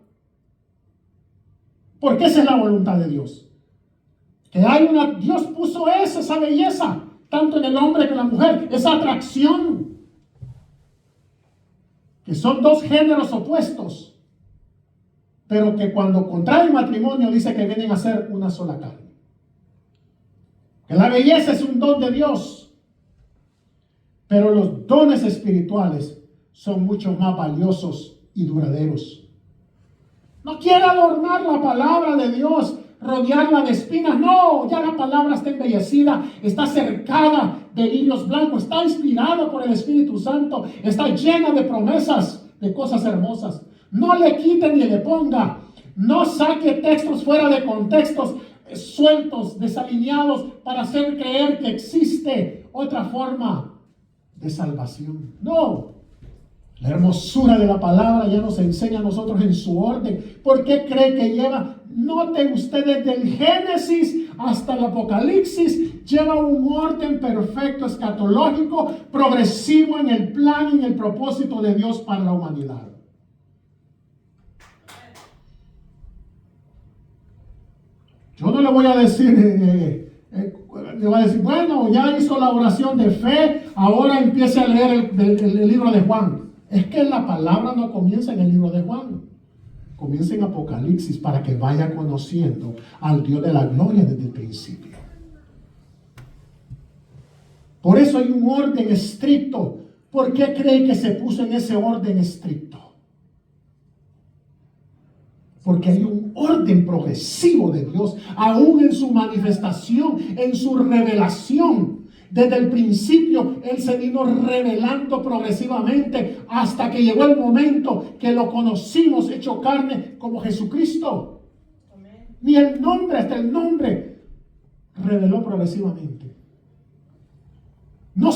Porque esa es la voluntad de Dios. Que hay Dios puso esa belleza, tanto en el hombre como en la mujer, esa atracción. Que son dos géneros opuestos. Pero que cuando contraen matrimonio dice que vienen a ser una sola carne. Que la belleza es un don de Dios. Pero los dones espirituales son mucho más valiosos y duraderos. No quiere adornar la palabra de Dios, rodearla de espinas. No, ya la palabra está embellecida, está cercada de lirios blancos, está inspirada por el Espíritu Santo, está llena de promesas, de cosas hermosas. No le quite ni le ponga. No saque textos fuera de contextos, sueltos, desalineados, para hacer creer que existe otra forma de salvación. No. La hermosura de la palabra ya nos enseña a nosotros en su orden. ¿Por qué cree que lleva? Noten ustedes, del Génesis hasta el Apocalipsis, lleva un orden perfecto, escatológico, progresivo en el plan y en el propósito de Dios para la humanidad. Yo no le voy a decir, le voy a decir, bueno, ya hizo la oración de fe, ahora empiece a leer el libro de Juan. Es que la palabra no comienza en el libro de Juan, comienza en Apocalipsis para que vaya conociendo al Dios de la gloria desde el principio. Por eso hay un orden estricto. ¿Por qué cree que se puso en ese orden estricto? Porque hay un orden progresivo de Dios, aún en su manifestación, en su revelación. Desde el principio, Él se vino revelando progresivamente hasta que llegó el momento que lo conocimos hecho carne como Jesucristo. Amén. Ni el nombre, hasta el nombre, reveló progresivamente. No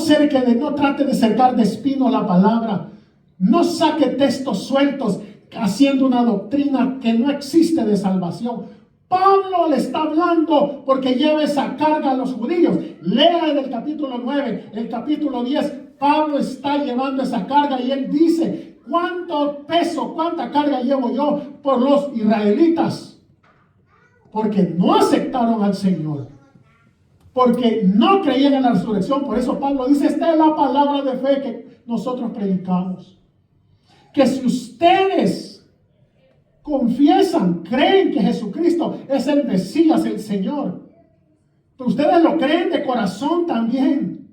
trate de cercar de espino la palabra. No saque textos sueltos haciendo una doctrina que no existe de salvación. Pablo le está hablando porque lleva esa carga a los judíos. Lea en el capítulo 9, el capítulo 10. Pablo está llevando esa carga y él dice: ¿cuánto peso, cuánta carga llevo yo por los israelitas? Porque no aceptaron al Señor, porque no creían en la resurrección. Por eso Pablo dice: esta es la palabra de fe que nosotros predicamos. Que si ustedes confiesan, creen que Jesucristo es el Mesías, el Señor, pero ustedes lo creen de corazón también,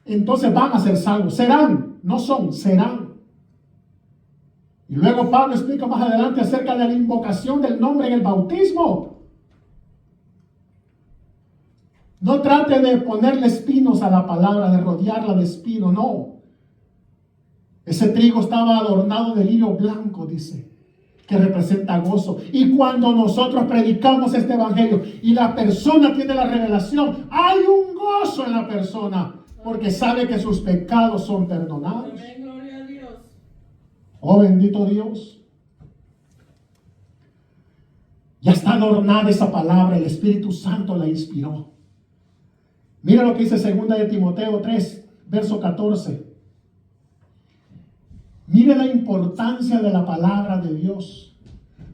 entonces van a ser salvos. Serán, no son, serán. Y luego Pablo explica más adelante acerca de la invocación del nombre en el bautismo. No trate de ponerle espinos a la palabra, de rodearla de espino, no. Ese trigo estaba adornado de lirio blanco, dice, que representa gozo. Y cuando nosotros predicamos este evangelio y la persona tiene la revelación, hay un gozo en la persona, porque sabe que sus pecados son perdonados. Amén, gloria a Dios. Oh, bendito Dios. Ya está adornada esa palabra, el Espíritu Santo la inspiró. Mira lo que dice 2 de Timoteo 3, verso 14. Mire la importancia de la palabra de Dios.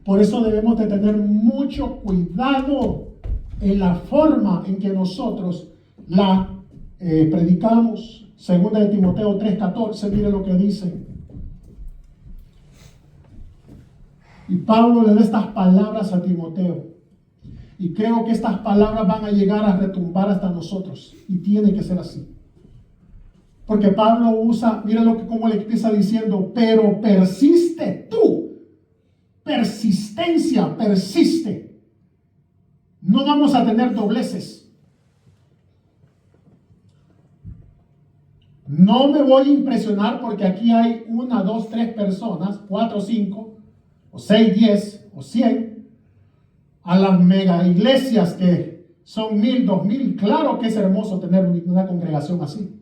Por eso debemos de tener mucho cuidado en la forma en que nosotros la predicamos. 2 de Timoteo 3:14, mire lo que dice. Y Pablo le da estas palabras a Timoteo. Y creo que estas palabras van a llegar a retumbar hasta nosotros. Y tiene que ser así. Porque Pablo usa, mira lo que como le empieza diciendo, pero persiste tú. Persistencia, persiste. No vamos a tener dobleces. No me voy a impresionar porque aquí hay 1, 2, 3 personas, 4, 5, o 6, 10, o 100, a las mega iglesias que son 1000, 2000. Claro que es hermoso tener una congregación así.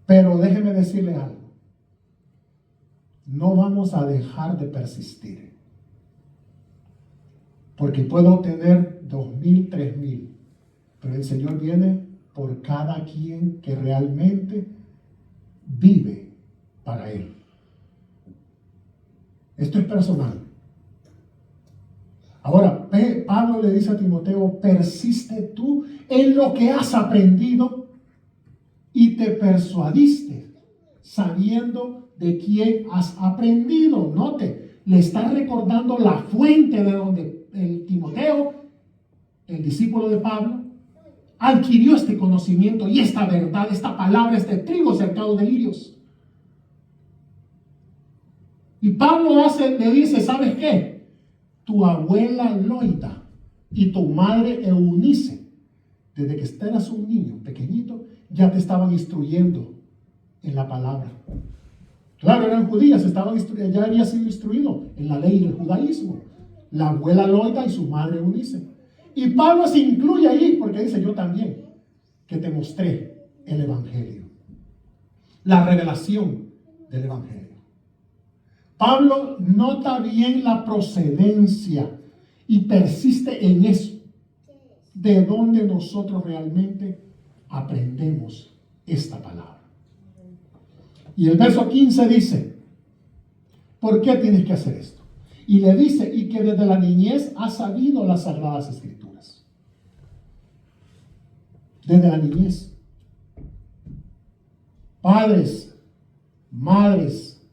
Pero déjeme decirle algo. No vamos a dejar de persistir. Porque puedo tener 2000, 3000. Pero el Señor viene por cada quien que realmente vive para Él. Esto es personal. Ahora, Pablo le dice a Timoteo, persiste tú en lo que has aprendido y te persuadiste, sabiendo de quién has aprendido. Note, le está recordando la fuente de donde el Timoteo, el discípulo de Pablo, adquirió este conocimiento y esta verdad, esta palabra, este trigo cercado de lirios. Y Pablo le dice, ¿sabes qué? Tu abuela Loida y tu madre Eunice, desde que eras un niño pequeñito, ya te estaban instruyendo en la palabra. Claro, eran judías, ya había sido instruido en la ley del judaísmo. La abuela Loida y su madre Eunice. Y Pablo se incluye ahí porque dice, yo también, que te mostré el Evangelio. La revelación del Evangelio. Pablo nota bien la procedencia y persiste en eso. De donde nosotros realmente aprendemos esta palabra. Y el verso 15 dice, ¿por qué tienes que hacer esto? Y le dice, y que desde la niñez has sabido las sagradas escrituras. Desde la niñez. Padres, madres,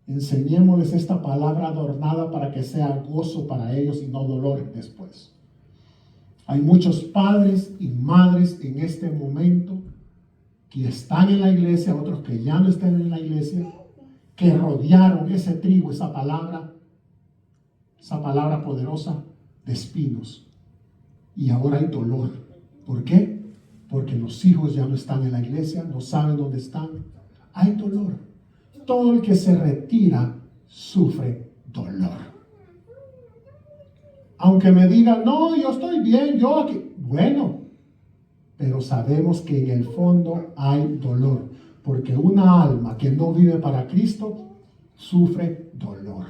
enseñémosles esta palabra adornada para que sea gozo para ellos y no dolor después. Hay muchos padres y madres en este momento que están en la iglesia, otros que ya no están en la iglesia, que rodearon ese trigo, esa palabra poderosa de espinos. Y ahora hay dolor. ¿Por qué? Porque los hijos ya no están en la iglesia, no saben dónde están. Hay dolor. Todo el que se retira sufre dolor. Aunque me digan, no, yo estoy bien, yo aquí. Bueno, pero sabemos que en el fondo hay dolor. Porque una alma que no vive para Cristo sufre dolor.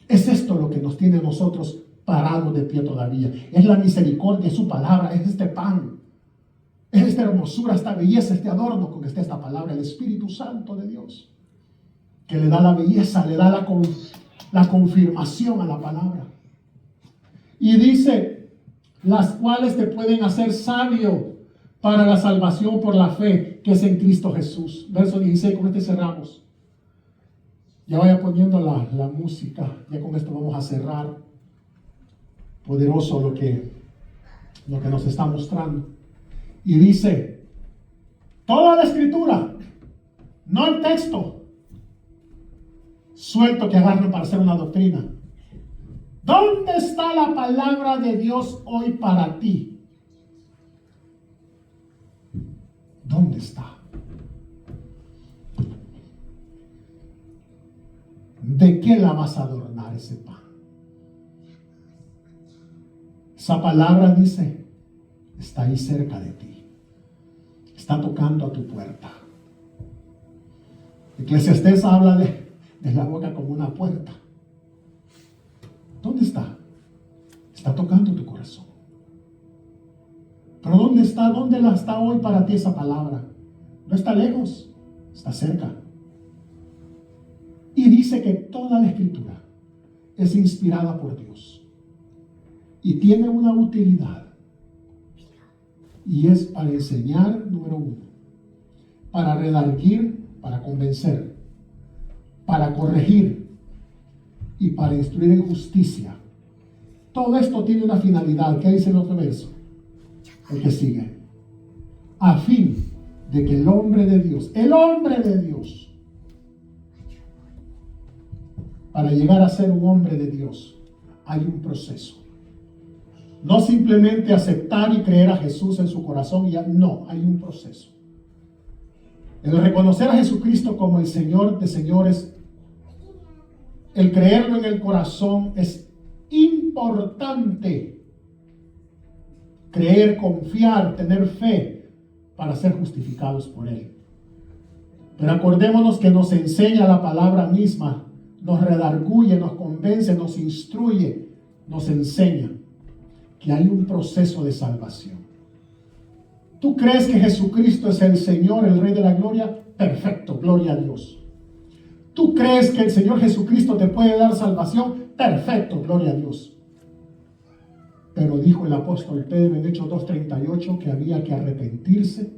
Es esto lo que nos tiene a nosotros parados de pie todavía. Es la misericordia, es su palabra, es este pan. Es esta hermosura, esta belleza, este adorno con que está esta palabra, el Espíritu Santo de Dios. Que le da la belleza, le da la confirmación a la palabra. Y dice, las cuales te pueden hacer sabio para la salvación por la fe que es en Cristo Jesús. Verso 16, con este cerramos. Ya vaya poniendo la música, ya con esto vamos a cerrar. Poderoso lo que nos está mostrando. Y dice, toda la escritura, no el texto suelto que agarran para hacer una doctrina. ¿Dónde está la palabra de Dios hoy para ti? ¿Dónde está? ¿De qué la vas a adornar ese pan? Esa palabra dice, está ahí cerca de ti. Está tocando a tu puerta. Eclesiastés habla de la boca como una puerta. ¿Dónde está? Está tocando tu corazón. Pero ¿dónde está? ¿Dónde la está hoy para ti esa palabra? No está lejos, está cerca. Y dice que toda la escritura es inspirada por Dios. Y tiene una utilidad. Y es para enseñar, número 1. Para redarguir, para convencer. Para corregir. Y para instruir en justicia. Todo esto tiene una finalidad. ¿Qué dice el otro verso? El que sigue. a fin de que el hombre de Dios, para llegar a ser un hombre de Dios, hay un proceso. No simplemente aceptar y creer a Jesús en su corazón y ya, no, hay un proceso. El reconocer a Jesucristo como el Señor de señores, el creerlo en el corazón es importante. Creer, confiar, tener fe para ser justificados por Él. Pero acordémonos que nos enseña la palabra misma, nos redarguye, nos convence, nos instruye, nos enseña que hay un proceso de salvación. ¿Tú crees que Jesucristo es el Señor, el Rey de la Gloria? Perfecto, gloria a Dios. ¿Tú crees que el Señor Jesucristo te puede dar salvación? Perfecto, gloria a Dios. Pero dijo el apóstol Pedro en Hechos 2:38 que había que arrepentirse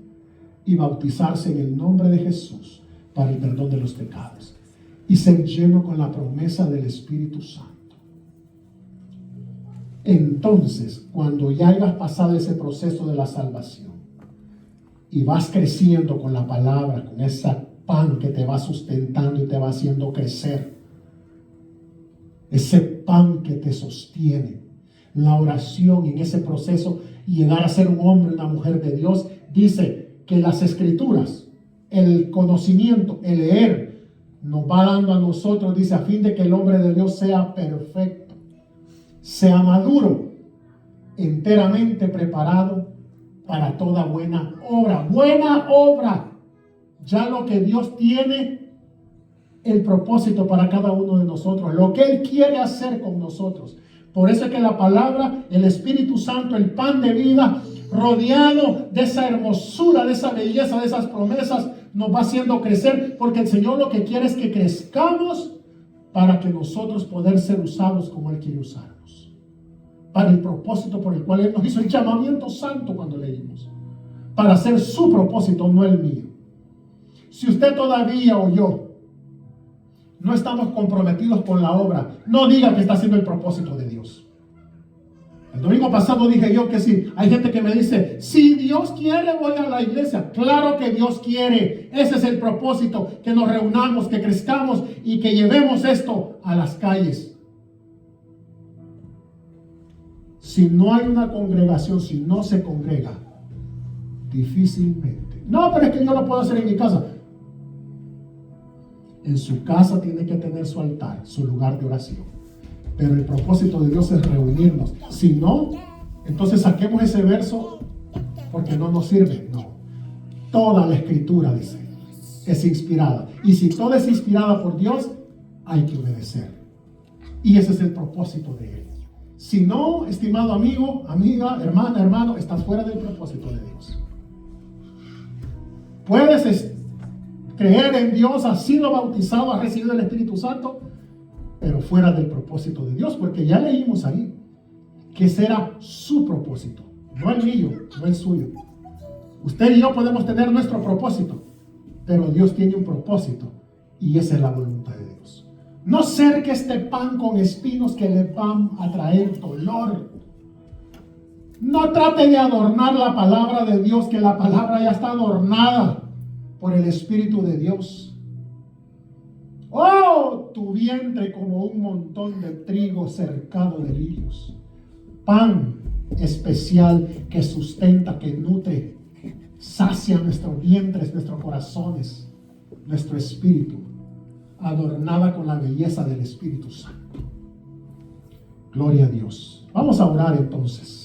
y bautizarse en el nombre de Jesús para el perdón de los pecados y ser lleno con la promesa del Espíritu Santo. Entonces, cuando ya hayas pasado ese proceso de la salvación y vas creciendo con la palabra, con ese pan que te va sustentando y te va haciendo crecer, ese pan que te sostiene, la oración en ese proceso y llegar a ser un hombre, una mujer de Dios, dice que las escrituras, el conocimiento, el leer, nos va dando a nosotros, dice, a fin de que el hombre de Dios sea perfecto, sea maduro, enteramente preparado para toda buena obra. Buena obra. Ya lo que Dios tiene, el propósito para cada uno de nosotros, lo que Él quiere hacer con nosotros. Por eso es que la palabra, el Espíritu Santo, el pan de vida, rodeado de esa hermosura, de esa belleza, de esas promesas, nos va haciendo crecer, porque el Señor lo que quiere es que crezcamos para que nosotros poder ser usados como Él quiere usarnos. Para el propósito por el cual Él nos hizo el llamamiento santo cuando leímos. Para hacer su propósito, no el mío. Si usted todavía o yo no estamos comprometidos con la obra, no diga que está haciendo el propósito de Dios. El domingo pasado dije yo que sí. Hay gente que me dice, si Dios quiere voy a la iglesia. Claro que Dios quiere. Ese es el propósito, que nos reunamos, que crezcamos y que llevemos esto a las calles. Si no hay una congregación, si no se congrega, difícilmente. No, pero es que yo lo puedo hacer en mi casa. En su casa tiene que tener su altar, su lugar de oración. Pero el propósito de Dios es reunirnos. Si no, entonces saquemos ese verso porque no nos sirve. No. Toda la escritura, dice, es inspirada. Y si toda es inspirada por Dios, hay que obedecer. Y ese es el propósito de Él. Si no, estimado amigo, amiga, hermana, hermano, estás fuera del propósito de Dios. Puedes creer en Dios, has sido bautizado, has recibido el Espíritu Santo, pero fuera del propósito de Dios, porque ya leímos ahí que será su propósito, no el mío, no el suyo. Usted y yo podemos tener nuestro propósito, pero Dios tiene un propósito y esa es la voluntad de Dios. No cerque este pan con espinos que le van a traer dolor. No trate de adornar la palabra de Dios, que la palabra ya está adornada por el Espíritu de Dios. Oh, tu vientre como un montón de trigo cercado de lirios. Pan especial que sustenta, que nutre, sacia nuestros vientres, nuestros corazones, nuestro espíritu, adornada con la belleza del Espíritu Santo. Gloria a Dios. Vamos a orar entonces.